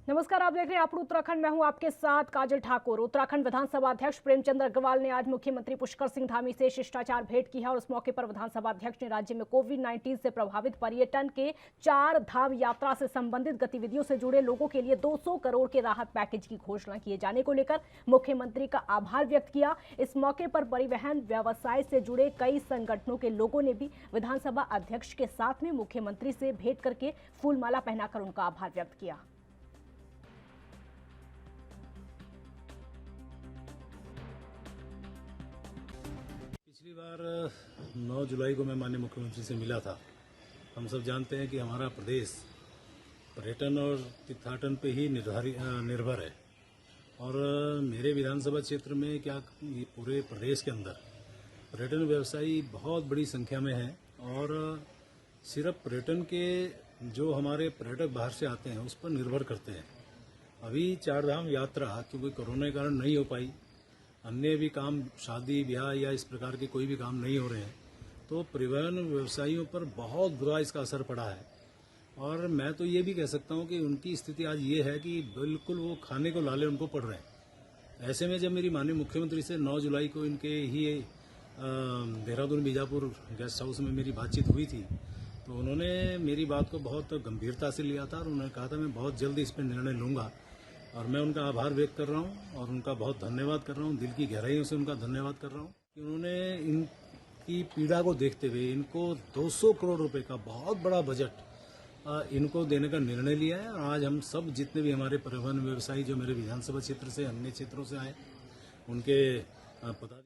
नमस्कार, आप देख रहे हैं आप उत्तराखंड। मैं हूं आपके साथ काजल ठाकुर। उत्तराखंड विधानसभा अध्यक्ष प्रेमचंद अग्रवाल ने आज मुख्यमंत्री पुष्कर सिंह धामी से शिष्टाचार भेंट की है और उस मौके पर विधानसभा अध्यक्ष ने राज्य में कोविड-19 से प्रभावित पर्यटन के 4 धाम यात्रा से संबंधित गतिविधियों से जुड़े लोगों के लिए 200 करोड़ के राहत पैकेज की घोषणा किए जाने को लेकर मुख्यमंत्री का आभार व्यक्त किया। इस मौके पर परिवहन व्यवसाय से जुड़े कई संगठनों के लोगों ने भी विधानसभा अध्यक्ष के साथ में मुख्यमंत्री से भेंट करके फूलमाला पहनाकर उनका आभार व्यक्त किया। पिछली बार 9 जुलाई को मैं माननीय मुख्यमंत्री से मिला था। हम सब जानते हैं कि हमारा प्रदेश पर्यटन और तीर्थाटन पे ही निर्भर है और मेरे विधानसभा क्षेत्र में क्या ये पूरे प्रदेश के अंदर पर्यटन व्यवसायी बहुत बड़ी संख्या में है और सिर्फ पर्यटन के जो हमारे पर्यटक बाहर से आते हैं उस पर निर्भर करते हैं। अभी 4 धाम यात्रा क्योंकि कोरोना के कारण नहीं हो पाई, अन्य भी काम शादी ब्याह या इस प्रकार के कोई भी काम नहीं हो रहे हैं, तो परिवहन व्यवसायियों पर बहुत बुरा इसका असर पड़ा है। और मैं तो ये भी कह सकता हूँ कि उनकी स्थिति आज ये है कि बिल्कुल वो खाने को लाले उनको पड़ रहे हैं। ऐसे में जब मेरी माननीय मुख्यमंत्री से 9 जुलाई को इनके ही देहरादून बीजापुर गेस्ट हाउस में मेरी बातचीत हुई थी, तो उन्होंने मेरी बात को बहुत गंभीरता से लिया था और उन्होंने कहा था मैं बहुत जल्द इस पर निर्णय लूँगा और मैं उनका आभार व्यक्त कर रहा हूं और उनका बहुत धन्यवाद कर रहा हूं, दिल की गहराइयों से उनका धन्यवाद कर रहा हूं कि उन्होंने इनकी पीड़ा को देखते हुए इनको 200 करोड़ रुपए का बहुत बड़ा बजट इनको देने का निर्णय लिया है। और आज हम सब जितने भी हमारे परिवहन व्यवसायी जो मेरे विधानसभा क्षेत्र से अन्य क्षेत्रों से आए उनके पदाधिकारी।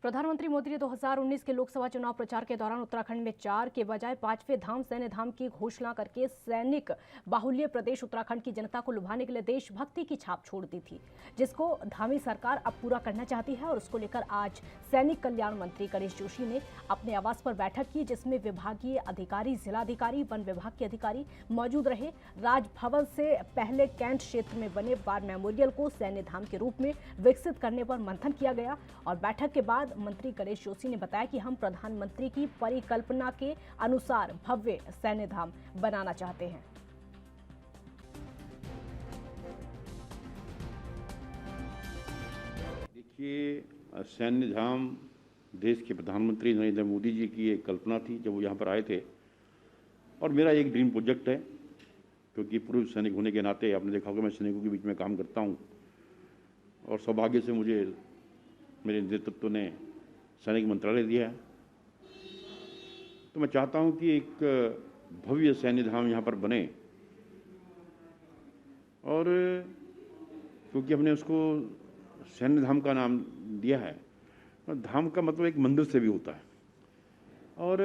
प्रधानमंत्री मोदी ने 2019 के लोकसभा चुनाव प्रचार के दौरान उत्तराखंड में 4 के बजाय 5वें धाम सैन्य धाम की घोषणा करके सैनिक बाहुल्य प्रदेश उत्तराखंड की जनता को लुभाने के लिए देशभक्ति की छाप छोड़ दी थी, जिसको धामी सरकार अब पूरा करना चाहती है। और उसको लेकर आज सैनिक कल्याण मंत्री गणेश जोशी ने अपने आवास पर बैठक की, जिसमें विभागीय अधिकारी, जिलाधिकारी, वन विभाग के अधिकारी मौजूद रहे। राजभवन से पहले कैंट क्षेत्र में बने वार मेमोरियल को सैन्य धाम के रूप में विकसित करने पर मंथन किया गया। और बैठक के बाद मंत्री गणेश जोशी ने बताया कि हम प्रधानमंत्री की परिकल्पना के अनुसार भव्य सैन्य धाम बनाना चाहते हैं। देखिए, सैन्य धाम देश के प्रधानमंत्री नरेंद्र मोदी जी की एक कल्पना थी जब वो यहाँ पर आए थे और मेरा एक ड्रीम प्रोजेक्ट है, क्योंकि पूर्व सैनिक होने के नाते आपने देखा होगा मैं सैनिकों के बीच में काम करता हूँ और सौभाग्य से मुझे मेरे नेतृत्व ने सैनिक मंत्रालय दिया है। तो मैं चाहता हूं कि एक भव्य सैन्य धाम यहाँ पर बने और क्योंकि हमने उसको सैन्य धाम का नाम दिया है और धाम का मतलब एक मंदिर से भी होता है। और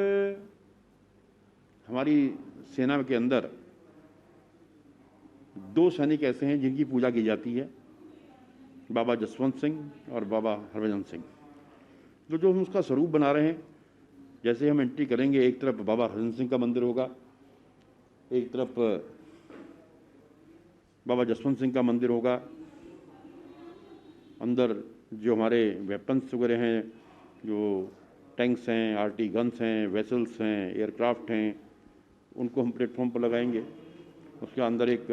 हमारी सेना के अंदर 2 सैनिक ऐसे हैं जिनकी पूजा की जाती है, बाबा जसवंत सिंह और बाबा हरभजन सिंह। जो हम उसका स्वरूप बना रहे हैं, जैसे हम एंट्री करेंगे एक तरफ बाबा हरभजन सिंह का मंदिर होगा, एक तरफ बाबा जसवंत सिंह का मंदिर होगा। अंदर जो हमारे वेपन्स वगैरह हैं, जो टैंक्स हैं, आरटी गन्स हैं, वेसल्स हैं, एयरक्राफ्ट हैं, उनको हम प्लेटफॉर्म पर लगाएंगे। उसके अंदर एक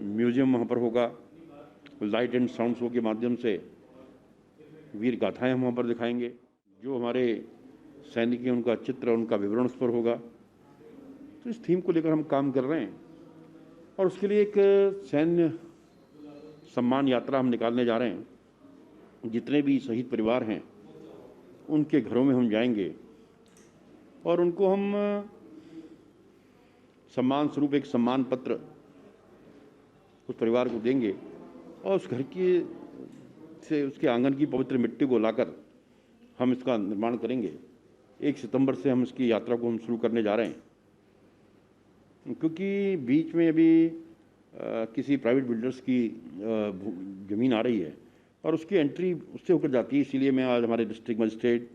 म्यूजियम वहाँ पर होगा, लाइट एंड साउंड शो के माध्यम से वीर गाथाएं हम वहाँ पर दिखाएंगे। जो हमारे सैनिक हैं उनका चित्र, उनका विवरण उस पर होगा। तो इस थीम को लेकर हम काम कर रहे हैं और उसके लिए एक सैन्य सम्मान यात्रा हम निकालने जा रहे हैं। जितने भी शहीद परिवार हैं उनके घरों में हम जाएंगे और उनको हम सम्मान स्वरूप एक सम्मान पत्र उस परिवार को देंगे और उस घर की से उसके आंगन की पवित्र मिट्टी को लाकर हम इसका निर्माण करेंगे। 1 सितंबर से हम इसकी यात्रा को हम शुरू करने जा रहे हैं, क्योंकि बीच में अभी किसी प्राइवेट बिल्डर्स की ज़मीन आ रही है और उसकी एंट्री उससे होकर जाती है। इसीलिए मैं आज हमारे डिस्ट्रिक्ट मजिस्ट्रेट,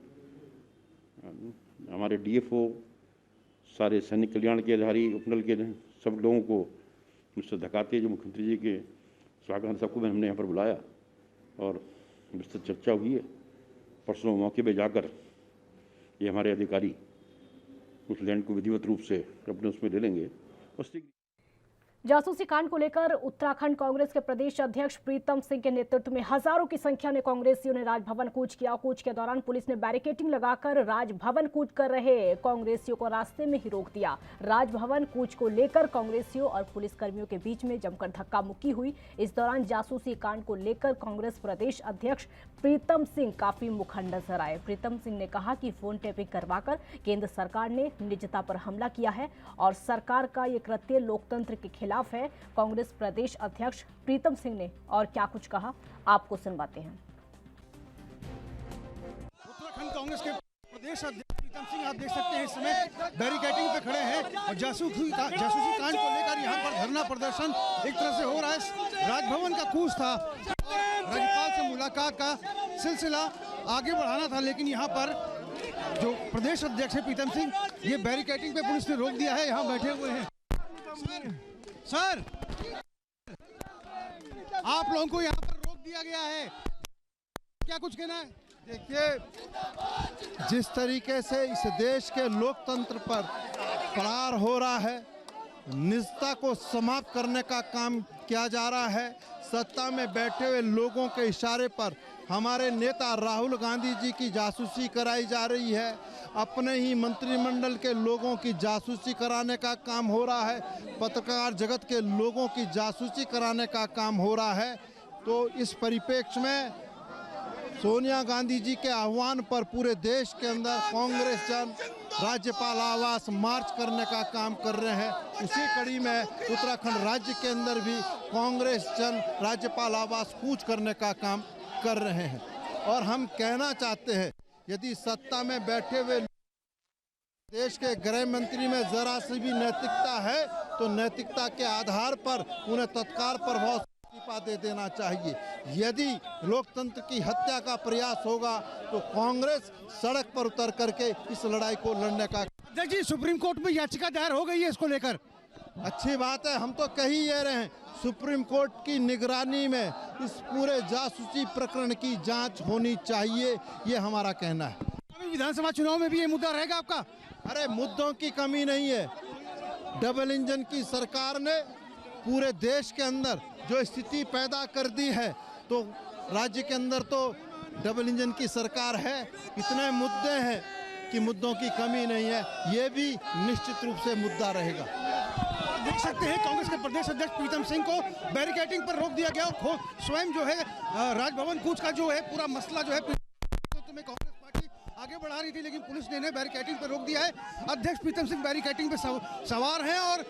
हमारे डीएफओ, सारे सैनिक कल्याण के अधिकारी, उपनल के सब लोगों को मिस्टर धकाते जो मुख्यमंत्री जी के स्वागत सबको हमने यहाँ पर बुलाया और विस्तृत चर्चा हुई है। परसों मौके पे जाकर ये हमारे अधिकारी उस लैंड को विधिवत रूप से अपने उसमें ले लेंगे। जासूसी कांड को लेकर उत्तराखंड कांग्रेस के प्रदेश अध्यक्ष प्रीतम सिंह के नेतृत्व में हजारों की संख्या में कांग्रेसियों ने राजभवन कूच किया। कूच के दौरान पुलिस ने बैरिकेडिंग लगाकर राजभवन कूच कर रहे कांग्रेसियों को रास्ते में ही रोक दिया। राजभवन कूच को लेकर कांग्रेसियों और पुलिसकर्मियों के बीच में जमकर धक्का मुक्की हुई। इस दौरान जासूसी कांड को लेकर कांग्रेस प्रदेश अध्यक्ष प्रीतम सिंह काफी मुखर नजर आए। प्रीतम सिंह ने कहा कि फोन टैपिंग करवाकर केंद्र सरकार ने निजता पर हमला किया है और सरकार का ये कृत्य लोकतंत्र के खिलाफ है। कांग्रेस प्रदेश अध्यक्ष प्रीतम सिंह ने और क्या कुछ कहा, आपको सुनवाते हैं। उत्तराखंड कांग्रेस के प्रदेश अध्यक्ष प्रीतम सिंह आप देख सकते हैं इस समय बैरिकेडिंग पे खड़े हैं और जासूसी कांड को लेकर यहाँ पर धरना प्रदर्शन एक तरह से हो रहा है। राजभवन का कूच था, राज्यपाल से मुलाकात का सिलसिला आगे बढ़ाना था, लेकिन यहाँ पर जो प्रदेश अध्यक्ष है प्रीतम सिंह, ये बैरिकेडिंग पे पुलिस ने रोक दिया है। यहाँ बैठे हुए हैं सर, आप लोगों को यहाँ पर रोक दिया गया है, क्या कुछ कहना है? देखिए, जिस तरीके से इस देश के लोकतंत्र पर प्रहार हो रहा है, निजता को समाप्त करने का काम किया जा रहा है, सत्ता में बैठे हुए लोगों के इशारे पर हमारे नेता राहुल गांधी जी की जासूसी कराई जा रही है, अपने ही मंत्रिमंडल के लोगों की जासूसी कराने का काम हो रहा है, पत्रकार जगत के लोगों की जासूसी कराने का काम हो रहा है। तो इस परिप्रेक्ष्य में सोनिया गांधी जी के आह्वान पर पूरे देश के अंदर कांग्रेस जन राज्यपाल आवास मार्च करने का काम कर रहे हैं। उसी कड़ी में उत्तराखंड राज्य के अंदर भी कांग्रेस जन राज्यपाल आवास कूच करने का काम कर रहे हैं। और हम कहना चाहते हैं, यदि सत्ता में बैठे हुए देश के गृह मंत्री में जरा सी भी नैतिकता है तो नैतिकता के आधार पर उन्हें तत्काल प्रभाव इस्तीफा दे देना चाहिए। यदि लोकतंत्र की हत्या का प्रयास होगा तो कांग्रेस सड़क पर उतर करके इस लड़ाई को लड़ने का। अध्यक्ष जी, सुप्रीम कोर्ट में याचिका दायर हो गई है इसको लेकर। अच्छी बात है, हम तो कह ही ये रहे हैं, सुप्रीम कोर्ट की निगरानी में इस पूरे जासूसी प्रकरण की जांच होनी चाहिए, ये हमारा कहना है। अभी विधानसभा चुनाव में भी ये मुद्दा रहेगा आपका? अरे मुद्दों की कमी नहीं है। डबल इंजन की सरकार ने पूरे देश के अंदर जो स्थिति पैदा कर दी है, तो राज्य के अंदर तो डबल इंजन की सरकार है, इतने मुद्दे हैं कि मुद्दों की कमी नहीं है, ये भी निश्चित रूप से मुद्दा रहेगा। देख सकते हैं कांग्रेस के प्रदेश अध्यक्ष प्रीतम सिंह को बैरिकेडिंग पर रोक दिया गया और स्वयं जो है राजभवन कूच का जो है पूरा मसला जो है में कांग्रेस पार्टी आगे बढ़ा रही थी, लेकिन पुलिस ने बैरिकेडिंग पर रोक दिया है। अध्यक्ष प्रीतम सिंह बैरिकेडिंग पे सवार हैं और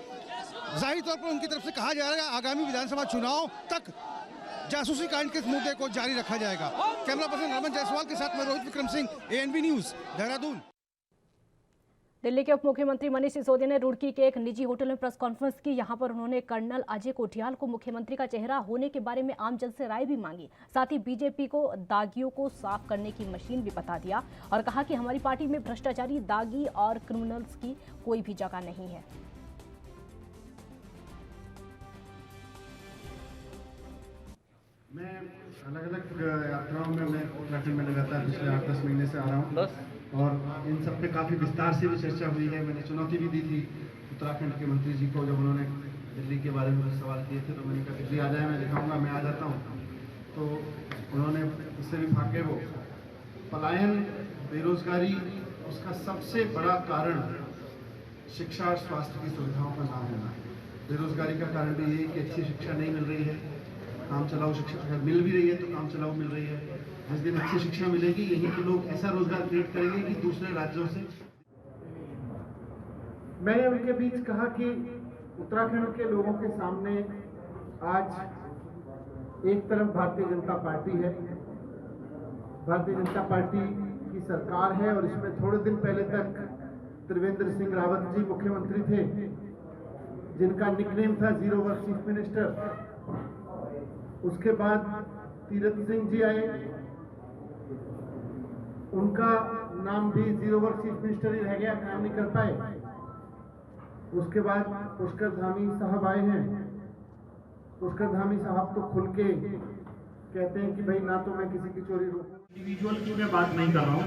जाहिर तौर पर उनकी तरफ से कहा जा रहा है आगामी विधानसभा चुनाव तक जासूसी कांड के मुद्दे को जारी रखा जाएगा। कैमरा पर्सन रमन जायसवाल के साथ मैं रोहित विक्रम सिंह, ANB न्यूज, देहरादून। दिल्ली के उप मुख्यमंत्री मनीष सिसोदिया ने रुड़की के एक निजी होटल में प्रेस कॉन्फ्रेंस की। यहां पर उन्होंने कर्नल अजय कोठियाल को मुख्यमंत्री का चेहरा होने के बारे में आमजन से राय भी मांगी। साथ ही बीजेपी को दागियों को साफ करने की मशीन भी बता दिया और कहा कि हमारी पार्टी में भ्रष्टाचारी, दागी और क्रिमिनल्स की कोई भी जगह नहीं है। मैं अलग-अलग यात्राओं में मैं उत्तराखंड में लगातार पिछले 8-10 महीने से आ रहा हूँ और इन सब पे काफ़ी विस्तार से भी चर्चा हुई है। मैंने चुनौती भी दी थी उत्तराखंड के मंत्री जी को, जब उन्होंने दिल्ली के बारे में सवाल किए थे तो मैंने कहा दिल्ली आ जाए, मैं दिखाऊंगा, मैं आ जाता हूँ। तो उन्होंने उससे भी भागे। वो पलायन, बेरोजगारी, उसका सबसे बड़ा कारण शिक्षा और स्वास्थ्य की सुविधाओं का ना होना है। बेरोजगारी का कारण भी यही कि अच्छी शिक्षा नहीं मिल रही है, काम चलाओ शिक्षा अगर मिल भी रही है तो काम चलाओ मिल रही है। जिस दिन अच्छी शिक्षा मिलेगी यहीं के लोग ऐसा रोजगार क्रिएट करेंगे कि दूसरे राज्यों से। मैंने उनके बीच कहा कि उत्तराखंड के लोगों के सामने आज एक तरफ भारतीय जनता पार्टी है, भारतीय जनता पार्टी की सरकार है और इसमें थोड़े दिन पहले तक त्रिवेंद्र सिंह रावत जी मुख्यमंत्री थे, जिनका निकनेम था जीरो वर्क चीफ मिनिस्टर। उसके बाद तीरथ सिंह जी आए, उनका नाम भी जीरो वर्क चीफ मिनिस्टर ही रह गया, काम नहीं कर पाए। उसके बाद पुष्कर धामी साहब आए हैं, पुष्कर धामी साहब तो खुल के कहते हैं कि भाई ना तो मैं किसी की चोरी रोकूं। इंडिविजुअल की मैं बात नहीं कर रहा हूँ।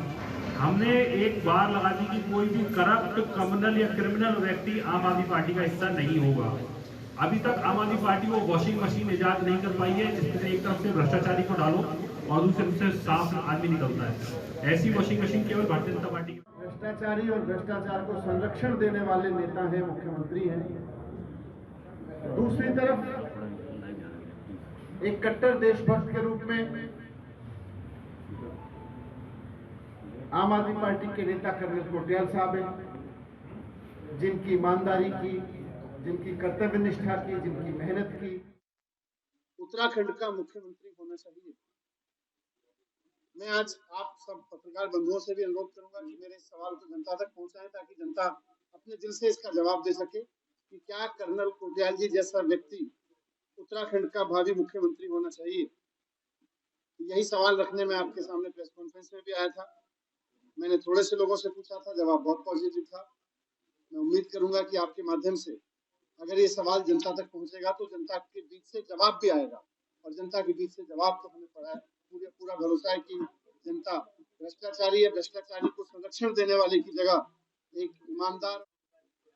हमने एक बार लगा दी कि कोई भी करप्ट कम्युनल या क्रिमिनल व्यक्ति आम आदमी पार्टी का हिस्सा नहीं होगा। अभी तक आम आदमी पार्टी वो वॉशिंग मशीन इजाद नहीं कर पाई है जिसमें एक तरफ से भ्रष्टाचारी को डालो और दूसरी तरफ से साफ आदमी निकलता है। ऐसी वॉशिंग मशीन केवल भारतीय जनता पार्टी की। भ्रष्टाचारी और भ्रष्टाचार को संरक्षण देने वाले नेता हैं, मुख्यमंत्री हैं। दूसरी तरफ एक कट्टर देशभक्त के रूप में आम आदमी पार्टी के नेता कर्नल कोटियाल साहब हैं, जिनकी ईमानदारी की, जिनकी कर्तव्य निष्ठा की, जिनकी मेहनत की उत्तराखंड का मुख्यमंत्री होना चाहिए। मैं आज आप सब पत्रकार बंधुओं से भी अनुरोध करूंगा कि मेरे सवाल को जनता तक पहुंचाएं ताकि जनता अपने दिल से इसका जवाब दे सके कि क्या कर्नल कोटियाल जी जैसा व्यक्ति उत्तराखंड का भावी मुख्यमंत्री होना चाहिए। यही सवाल रखने में आपके सामने प्रेस कॉन्फ्रेंस में भी आया था। मैंने थोड़े से लोगों से पूछा था, जवाब बहुत पॉजिटिव था। मैं उम्मीद करूंगा कि आपके माध्यम से अगर ये सवाल जनता तक पहुंचेगा तो जनता के बीच से जवाब भी आएगा और जनता के बीच से जवाब तो हमें पड़ा है। पूरा भरोसा है कि जनता भ्रष्टाचारी या भ्रष्टाचारी को संरक्षण देने वाले की जगह एक ईमानदार।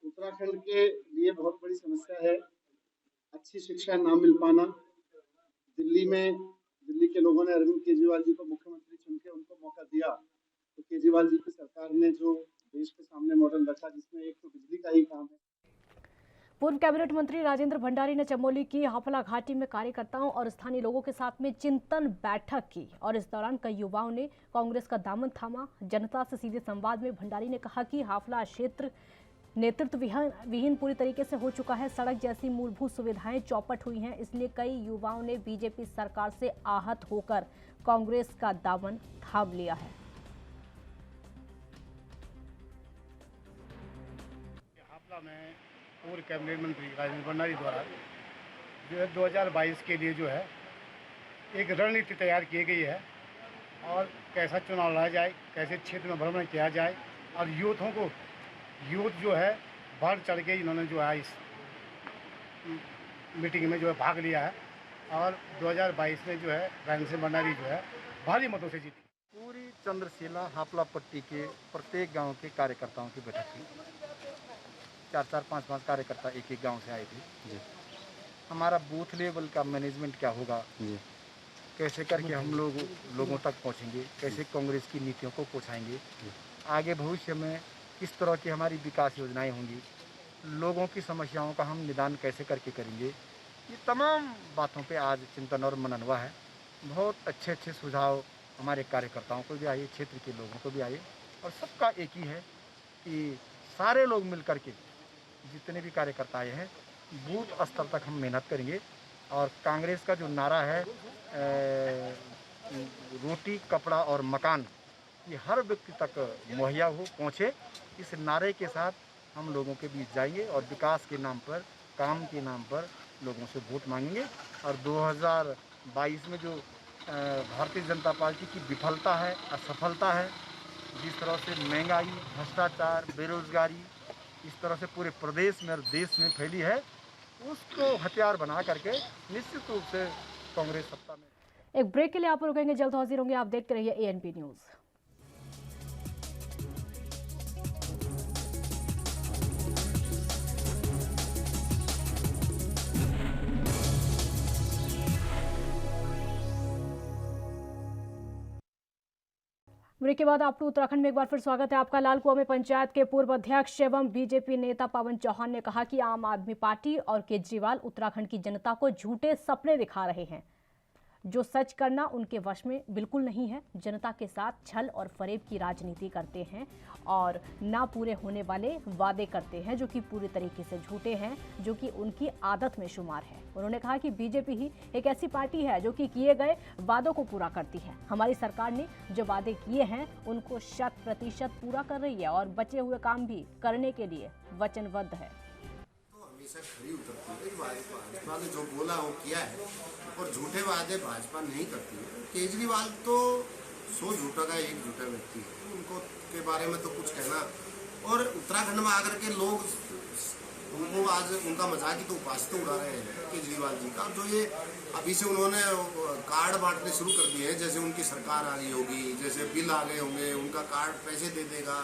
उत्तराखंड के लिए बहुत बड़ी समस्या है अच्छी शिक्षा ना मिल पाना। दिल्ली के लोगों ने अरविंद केजरीवाल जी को मुख्यमंत्री चुन के उनको मौका दिया तो केजरीवाल जी की सरकार ने जो देश के सामने मॉडल रखा जिसमें एक तो बिजली का ही काम है। पूर्व कैबिनेट मंत्री राजेंद्र भंडारी ने चमोली की हाफला घाटी में कार्यकर्ताओं और स्थानीय लोगों के साथ में चिंतन बैठक की और इस दौरान कई युवाओं ने कांग्रेस का दामन थामा। जनता से सीधे संवाद में भंडारी ने कहा कि हाफला क्षेत्र नेतृत्व विहीन पूरी तरीके से हो चुका है। सड़क जैसी मूलभूत सुविधाएं चौपट हुई हैं, इसलिए कई युवाओं ने बीजेपी सरकार से आहत होकर कांग्रेस का दामन थाम लिया है। हाफला में पूर्व कैबिनेट मंत्री राजेंद्र भंडारी द्वारा जो है 2022 के लिए जो है एक रणनीति तैयार की गई है और कैसा चुनाव लड़ा जाए, कैसे क्षेत्र में भ्रमण किया जाए और यूथ जो है बढ़ चढ़ के इन्होंने जो है इस मीटिंग में जो है भाग लिया है और 2022 में जो है राजेंद्र भंडारी जो है भारी मतों से जीती। पूरी चंद्रशिला हापला पट्टी के प्रत्येक गांव के कार्यकर्ताओं की बैठक थी। 4-4, 5-5 कार्यकर्ता एक गांव से आए थे। हमारा बूथ लेवल का मैनेजमेंट क्या होगा, कैसे करके हम लोगों तक पहुंचेंगे, कैसे कांग्रेस की नीतियों को पहुंचाएंगे, आगे भविष्य में किस तरह की हमारी विकास योजनाएं होंगी, लोगों की समस्याओं का हम निदान कैसे करके करेंगे, ये तमाम बातों पे आज चिंतन और मनन हुआ है। बहुत अच्छे सुझाव हमारे कार्यकर्ताओं को भी आए, क्षेत्र के लोगों को भी आए और सबका एक ही है कि सारे लोग मिल करके जितने भी कार्यकर्ता आए हैं बूथ स्तर तक हम मेहनत करेंगे और कांग्रेस का जो नारा है रोटी कपड़ा और मकान ये हर व्यक्ति तक मुहैया हो पहुँचे, इस नारे के साथ हम लोगों के बीच जाएंगे और विकास के नाम पर, काम के नाम पर लोगों से वोट मांगेंगे। और 2022 में जो भारतीय जनता पार्टी की विफलता है, असफलता है, जिस तरह से महंगाई, भ्रष्टाचार, बेरोजगारी इस तरह से पूरे प्रदेश में और देश में फैली है, उसको हथियार बना करके निश्चित रूप से कांग्रेस सत्ता में। एक ब्रेक के लिए आप रुकेंगे, जल्द हाजिर होंगे। आप देखते रहिए एएनपी न्यूज़। ब्रेक के बाद आपको उत्तराखंड में एक बार फिर स्वागत है आपका। लाल कुआं में पंचायत के पूर्व अध्यक्ष एवं बीजेपी नेता पवन चौहान ने कहा कि आम आदमी पार्टी और केजरीवाल उत्तराखंड की जनता को झूठे सपने दिखा रहे हैं, जो सच करना उनके वश में बिल्कुल नहीं है। जनता के साथ छल और फरेब की राजनीति करते हैं और ना पूरे होने वाले वादे करते हैं जो कि पूरी तरीके से झूठे हैं, जो कि उनकी आदत में शुमार है। उन्होंने कहा कि बीजेपी ही एक ऐसी पार्टी है जो कि किए गए वादों को पूरा करती है। हमारी सरकार ने जो वादे किए हैं उनको 100% पूरा कर रही है और बचे हुए काम भी करने के लिए वचनबद्ध है। हमेशा खरी उतरती है, भाजपा ने जो बोला वो किया है और झूठे वादे भाजपा नहीं करती है। केजरीवाल तो 100 झूठा का एक झूठा व्यक्ति है, उनको के बारे में तो कुछ कहना। और उत्तराखंड में आकर के लोग उनको आज उनका मजाक ही तो उपास तो उड़ा रहे हैं केजरीवाल जी का। जो ये अभी से उन्होंने कार्ड बांटने शुरू कर दिए हैं, जैसे उनकी सरकार आ गई होगी, जैसे बिल आ गए होंगे, उनका कार्ड पैसे दे देगा,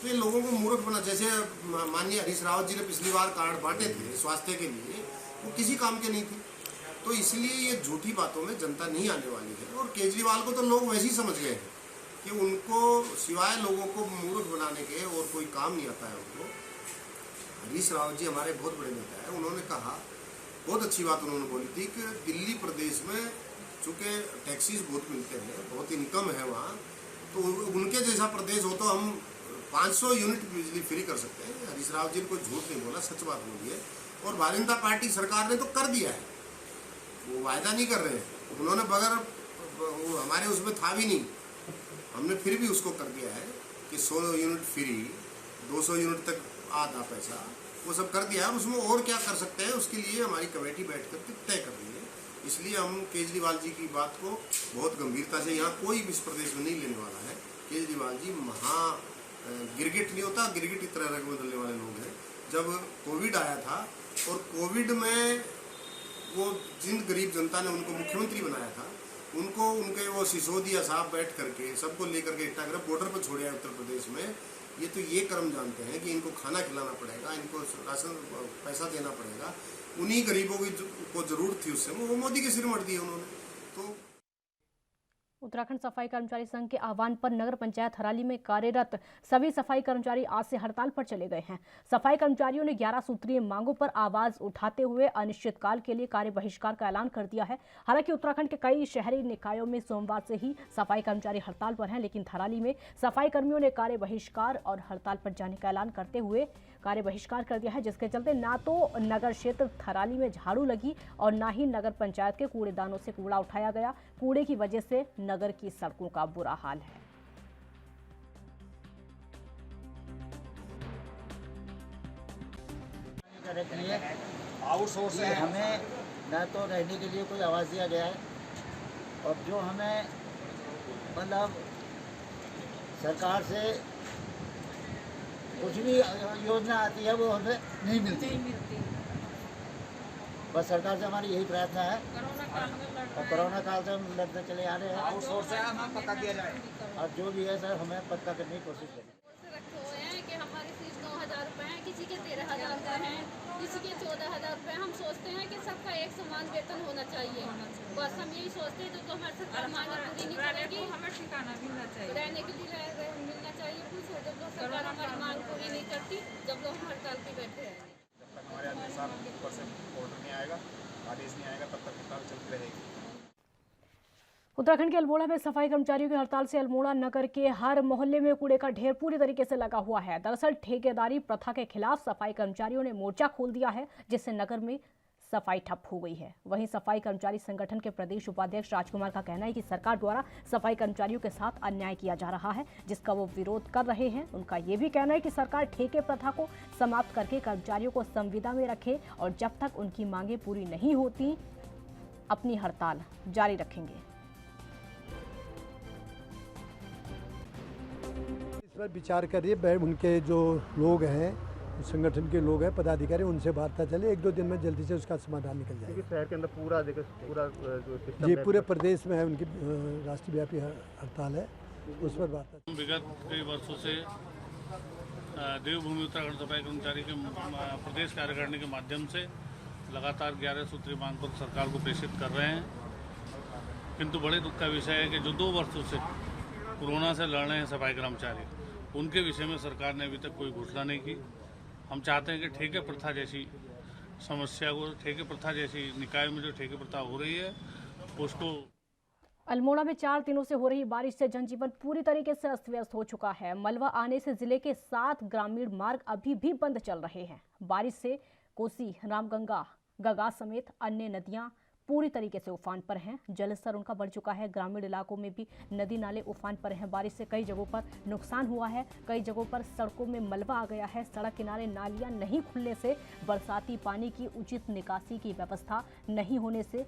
तो ये लोगों को मूर्ख बना। जैसे माननीय हरीश रावत जी ने पिछली बार कार्ड बांटे थे स्वास्थ्य के लिए, वो किसी काम के नहीं थे। तो इसलिए ये झूठी बातों में जनता नहीं आने वाली है। और केजरीवाल को तो लोग वैसे ही समझ गए हैं कि उनको सिवाय लोगों को मूर्ख बनाने के और कोई काम नहीं आता है उनको। हरीश रावत जी हमारे बहुत बड़े नेता है, उन्होंने कहा, बहुत अच्छी बात उन्होंने बोली थी कि दिल्ली प्रदेश में चूँकि टैक्सीज बहुत मिलते हैं, बहुत इनकम है वहाँ, तो उनके जैसा प्रदेश हो तो हम 500 यूनिट बिजली फ्री कर सकते हैं। हरीश रावत जी ने कोई झूठ नहीं बोला, सच बात बोली है। और भारतीय जनता पार्टी सरकार ने तो कर दिया है, वो वायदा नहीं कर रहे हैं उन्होंने, बगैर हमारे उसमें था भी नहीं, हमने फिर भी उसको कर दिया है कि 100 यूनिट फ्री, 200 यूनिट तक आधा पैसा, वो सब कर दिया है। उसमें और क्या कर सकते हैं उसके लिए हमारी कमेटी बैठ कर तय कर रही है। इसलिए हम केजरीवाल जी की बात को बहुत गंभीरता से, यहाँ कोई भी इस प्रदेश में नहीं लेने वाला है। केजरीवाल जी गिरगिट नहीं होता, गिरगिट की तरह रंग बदलने वाले लोग हैं। जब कोविड आया था और कोविड में वो जिन गरीब जनता ने उनको मुख्यमंत्री बनाया था, उनको उनके वो सिसोदिया साहब बैठ करके सबको लेकर के इकट्ठा कर बॉर्डर पर छोड़े उत्तर प्रदेश में। ये तो ये कर्म जानते हैं कि इनको खाना खिलाना पड़ेगा, इनको राशन पैसा देना पड़ेगा। उन्हीं गरीबों की को जरूरत थी उससे, वो मोदी के सिर मर दिए उन्होंने। तो उत्तराखंड सफाई कर्मचारी संघ के आह्वान पर नगर पंचायत हराली में कार्यरत सभी सफाई कर्मचारी आज से हड़ताल पर चले गए हैं। सफाई कर्मचारियों ने 11 सूत्रीय मांगों पर आवाज उठाते हुए अनिश्चितकाल के लिए कार्य बहिष्कार का ऐलान कर दिया है। हालांकि उत्तराखंड के कई शहरी निकायों में सोमवार से ही सफाई कर्मचारी हड़ताल पर हैं, लेकिन थराली में सफाई कर्मियों ने कार्य बहिष्कार और हड़ताल पर जाने का ऐलान करते हुए कार्य बहिष्कार कर दिया है, जिसके चलते ना तो नगर क्षेत्र थराली में झाड़ू लगी और ना ही नगर पंचायत के कूड़ेदानों से कूड़ा उठाया गया। कूड़े की वजह से नगर की सड़कों का बुरा हाल है। आउटसोर्स है, हमें न तो रहने के लिए कोई आवाज़ दिया गया है, और जो हमें मतलब सरकार से कुछ भी योजना आती है वो हमें नहीं मिलती। बस सरकार से हमारी यही प्रार्थना है, और कोरोना काल से हम लड़ते चले आ रहे हैं। आउटसोर्स है, हमें पक्का दिया जाए, और जो भी है सर हमें पक्का करने की कोशिश करें। रखे हुए हैं कि हमारी फीस 9,000 रुपये है, किसी के 13,000 रुपये हैं, किसी के 14,000 रुपये। हम सोचते हैं कि सबका एक समान वेतन होना चाहिए। बस हम यही सोचते हैं, तो हमारी सरकार मांग पूरी नहीं करेगी। हमें ठिकाना मिलना चाहिए, रहने के लिए मिलना चाहिए कुछ। जब लोग सरकार हमारी मांग पूरी नहीं करती, जब लोग हम हड़ताल पे बैठे हैं, जब तक हमारे आदमी साहब ऊपर से ऑर्डर नहीं आएगा, आदेश नहीं आएगा, तब तक हड़ताल चलती रहेगी। उत्तराखंड के अल्मोड़ा में सफाई कर्मचारियों की हड़ताल से अल्मोड़ा नगर के हर मोहल्ले में कूड़े का ढेर पूरी तरीके से लगा हुआ है। दरअसल ठेकेदारी प्रथा के खिलाफ सफाई कर्मचारियों ने मोर्चा खोल दिया है, जिससे नगर में सफाई ठप हो गई है। वहीं सफाई कर्मचारी संगठन के प्रदेश उपाध्यक्ष राजकुमार का कहना है कि सरकार द्वारा सफाई कर्मचारियों के साथ अन्याय किया जा रहा है, जिसका वो विरोध कर रहे हैं। उनका ये भी कहना है कि सरकार ठेके प्रथा को समाप्त करके कर्मचारियों को संविदा में रखे, और जब तक उनकी मांगे पूरी नहीं होती अपनी हड़ताल जारी रखेंगे। इस पर विचार करिए, उनके जो लोग हैं, संगठन के लोग हैं, पदाधिकारी, उनसे वार्ता चले, 1-2 दिन में जल्दी से उसका समाधान निकल जाएगा। शहर के अंदर पूरा जो सिस्टम जी पूरे प्रदेश में है, उनकी राष्ट्रव्यापी हड़ताल है, उस पर वार्ता। विगत कई वर्षों से देवभूमि उत्तराखंड सफाई कर्मचारी के प्रदेश कार्यकारिणी के माध्यम से लगातार 11 सूत्री मांग पर सरकार को प्रेषित कर रहे हैं, किंतु बड़े दुख का विषय है कि जो 2 वर्षों से कोरोना से लड़ रहे हैं सफाई कर्मचारी, उनके विषय में सरकार ने अभी तक कोई घोषणा नहीं की। हम चाहते हैं कि ठेके प्रथा जैसी समस्या को, ठेके प्रथा जैसी निकाय में जो ठेके प्रथा हो रही है उसको। अल्मोड़ा में 4 दिनों से हो रही बारिश से जनजीवन पूरी तरीके से अस्त व्यस्त हो चुका है। मलबा आने से जिले के 7 ग्रामीण मार्ग अभी भी बंद चल रहे हैं। बारिश से कोसी, रामगंगा, गगा समेत अन्य नदियां पूरी तरीके से उफान पर हैं। जलस्तर उनका बढ़ चुका है। ग्रामीण इलाकों में भी नदी नाले उफान पर हैं। बारिश से कई जगहों पर नुकसान हुआ है, कई जगहों पर सड़कों में मलबा आ गया है। सड़क किनारे नालियां नहीं खुलने से बरसाती पानी की उचित निकासी की व्यवस्था नहीं होने से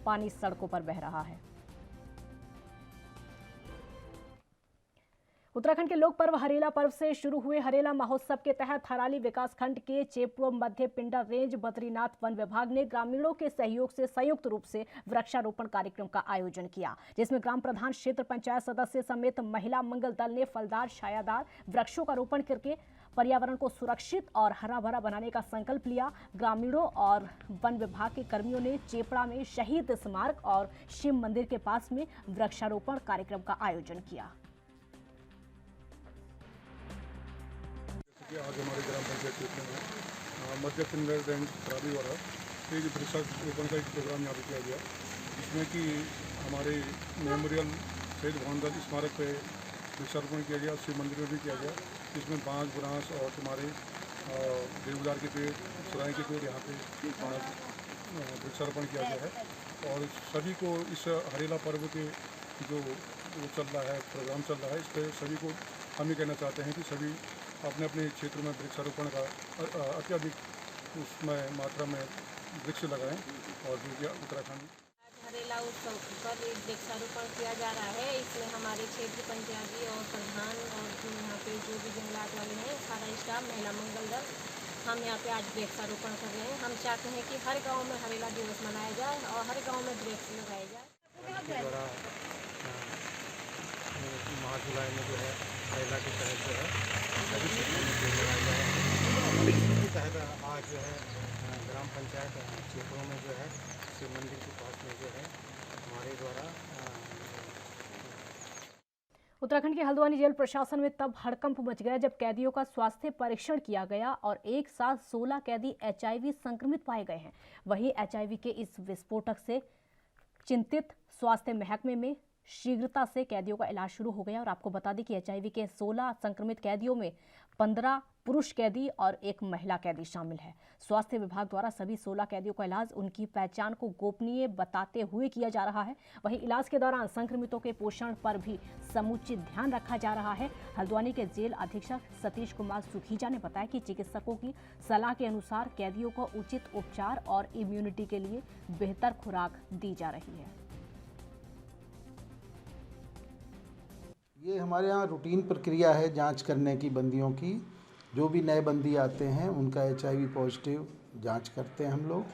पानी सड़कों पर बह रहा है। उत्तराखंड के लोक पर्व हरेला पर्व से शुरू हुए हरेला महोत्सव के तहत थराली विकासखंड के चेपुआ मध्य पिंडा रेंज बद्रीनाथ वन विभाग ने ग्रामीणों के सहयोग से संयुक्त रूप से वृक्षारोपण कार्यक्रम का आयोजन किया, जिसमें ग्राम प्रधान, क्षेत्र पंचायत सदस्य समेत महिला मंगल दल ने फलदार छायादार वृक्षों का रोपण करके पर्यावरण को सुरक्षित और हरा भरा बनाने का संकल्प लिया। ग्रामीणों और वन विभाग के कर्मियों ने चेपड़ा में शहीद स्मारक और शिव मंदिर के पास में वृक्षारोपण कार्यक्रम का आयोजन किया। आज हमारे ग्राम पंचायत क्षेत्र में मध्य पिंडा रेंज खराबी वाला तेज वृक्षारोपण का एक प्रोग्राम यहाँ पे किया गया, जिसमें कि हमारे मेमोरियल शहीद भगवान स्मारक पे वृक्षारोपण किया गया, शिव मंदिर में भी किया गया, जिसमें बांस बुरांस और हमारे देवदार के पेड़, सुराई के पेड़ यहाँ पे वृक्षारोपण किया गया है। और सभी को इस हरेला पर्व के जो वो चल रहा है, प्रोग्राम चल रहा है, इस पर सभी को हम ये कहना चाहते हैं कि सभी अपने अपने क्षेत्र में वृक्षारोपण का अत्यधिक उसमें मात्रा में वृक्ष लगाएं। और जो उत्तराखंड हरेला उत्सव पर वृक्षारोपण किया जा रहा है, इसमें हमारे क्षेत्र पंचायती और प्रधान और यहाँ पे जो भी जंगलात वाले हैं, सारा स्टाफ, महिला मंगल दल, हम यहाँ पे आज वृक्षारोपण कर रहे हैं। हम चाहते हैं कि हर गांव में हरेला दिवस मनाया जाए और हर गांव में वृक्ष लगाए जाए। माह जुलाई में जो है हरेला के तहत जो है सभी क्षेत्रों में पेड़ लगाए जा रहे हैं। इसी तहत आज जो है ग्राम पंचायत क्षेत्रों में जो है शिव मंदिर के पास में जो है हमारे द्वारा उत्तराखंड के हल्द्वानी जेल प्रशासन में तब हड़कंप मच गया जब कैदियों का स्वास्थ्य परीक्षण किया गया और एक साथ 16 कैदी HIV संक्रमित पाए गए हैं। वहीं HIV के इस विस्फोटक से चिंतित स्वास्थ्य महकमे में शीघ्रता से कैदियों का इलाज शुरू हो गया। और आपको बता दें कि HIV के 16 संक्रमित कैदियों में 15 पुरुष कैदी और एक महिला कैदी शामिल है। स्वास्थ्य विभाग द्वारा सभी 16 कैदियों का इलाज उनकी पहचान को गोपनीय बताते हुए किया जा रहा है। वहीं इलाज के दौरान संक्रमितों के पोषण पर भी समुचित ध्यान रखा जा रहा है। हल्द्वानी के जेल अधीक्षक सतीश कुमार सुखीजा ने बताया कि चिकित्सकों की सलाह के अनुसार कैदियों को उचित उपचार और इम्यूनिटी के लिए बेहतर खुराक दी जा रही है। ये हमारे यहाँ रूटीन प्रक्रिया है जांच करने की बंदियों की। जो भी नए बंदी आते हैं उनका HIV पॉजिटिव जांच करते हैं हम लोग।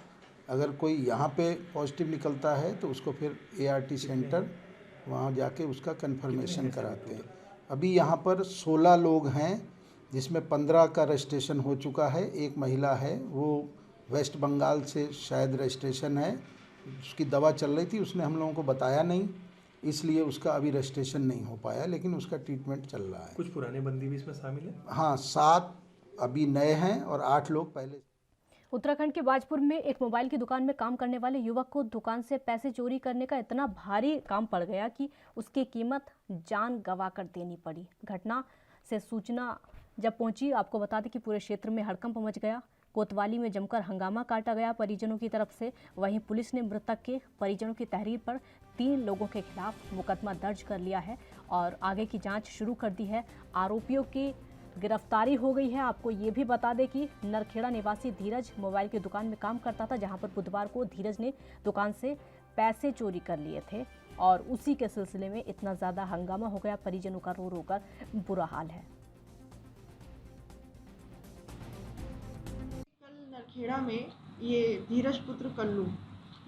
अगर कोई यहाँ पे पॉजिटिव निकलता है तो उसको फिर ART सेंटर वहाँ जाके उसका कंफर्मेशन कराते हैं। अभी यहाँ पर 16 लोग हैं, जिसमें 15 का रजिस्ट्रेशन हो चुका है। एक महिला है, वो वेस्ट बंगाल से शायद रजिस्ट्रेशन है, उसकी दवा चल रही थी, उसने हम लोगों को बताया नहीं, इसलिए उसका अभी रजिस्ट्रेशन नहीं हो पाया, लेकिन उसका ट्रीटमेंट चल रहा है। कुछ पुराने बंदी भी इसमें शामिल है? हाँ, 7 अभी नए हैं और 8 लोग पहले। उत्तराखंड के बाजपुर में एक मोबाइल की दुकान में काम करने वाले युवक को दुकान से पैसे चोरी करने का इतना भारी काम पड़ गया कि उसकी कीमत जान गंवा कर देनी पड़ी। घटना से सूचना जब पहुंची, आपको बता दें कि पूरे क्षेत्र में हड़कंप मच गया। कोतवाली में जमकर हंगामा काटा गया परिजनों की तरफ से। वहीं पुलिस ने मृतक के परिजनों की तहरीर पर 3 लोगों के खिलाफ मुकदमा दर्ज कर लिया है और आगे की जांच शुरू कर दी है। आरोपियों की गिरफ्तारी हो गई है। आपको ये भी बता दें कि नरखेड़ा निवासी धीरज मोबाइल की दुकान में काम करता था, जहां पर बुधवार को धीरज ने दुकान से पैसे चोरी कर लिए थे और उसी के सिलसिले में इतना ज़्यादा हंगामा हो गया, परिजनों का रो रो कर बुरा हाल है। नरखेड़ा में ये धीरज पुत्र कल्लू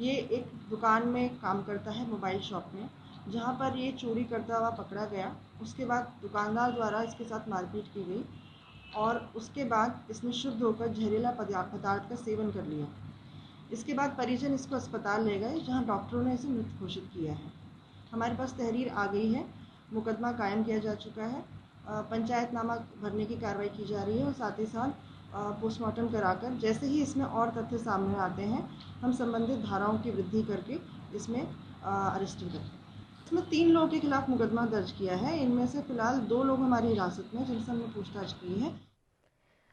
ये एक दुकान में काम करता है, मोबाइल शॉप में, जहाँ पर ये चोरी करता हुआ पकड़ा गया। उसके बाद दुकानदार द्वारा इसके साथ मारपीट की गई और उसके बाद इसने शुद्ध होकर जहरीला पदार्थ का सेवन कर लिया। इसके बाद परिजन इसको अस्पताल ले गए, जहाँ डॉक्टरों ने इसे मृत घोषित किया है। हमारे पास तहरीर आ गई है, मुकदमा कायम किया जा चुका है, पंचायतनामा भरने की कार्रवाई की जा रही है और साथ ही साथ पोस्टमार्टम कराकर जैसे ही इसमें और तथ्य सामने आते हैं हम संबंधित धाराओं की वृद्धि करके इसमें अरेस्टिंग करते हैं। इसमें 3 लोगों के खिलाफ मुकदमा दर्ज किया है। इनमें से फिलहाल 2 लोग हमारी हिरासत में, जिनसे हमने पूछताछ की है।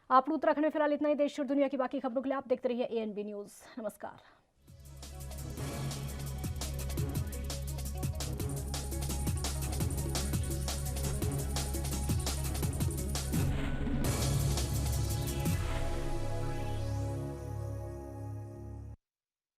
आप उत्तराखंड में फिलहाल इतना ही। देश और दुनिया की बाकी खबरों के लिए आप देखते रहिए ANB न्यूज़। नमस्कार।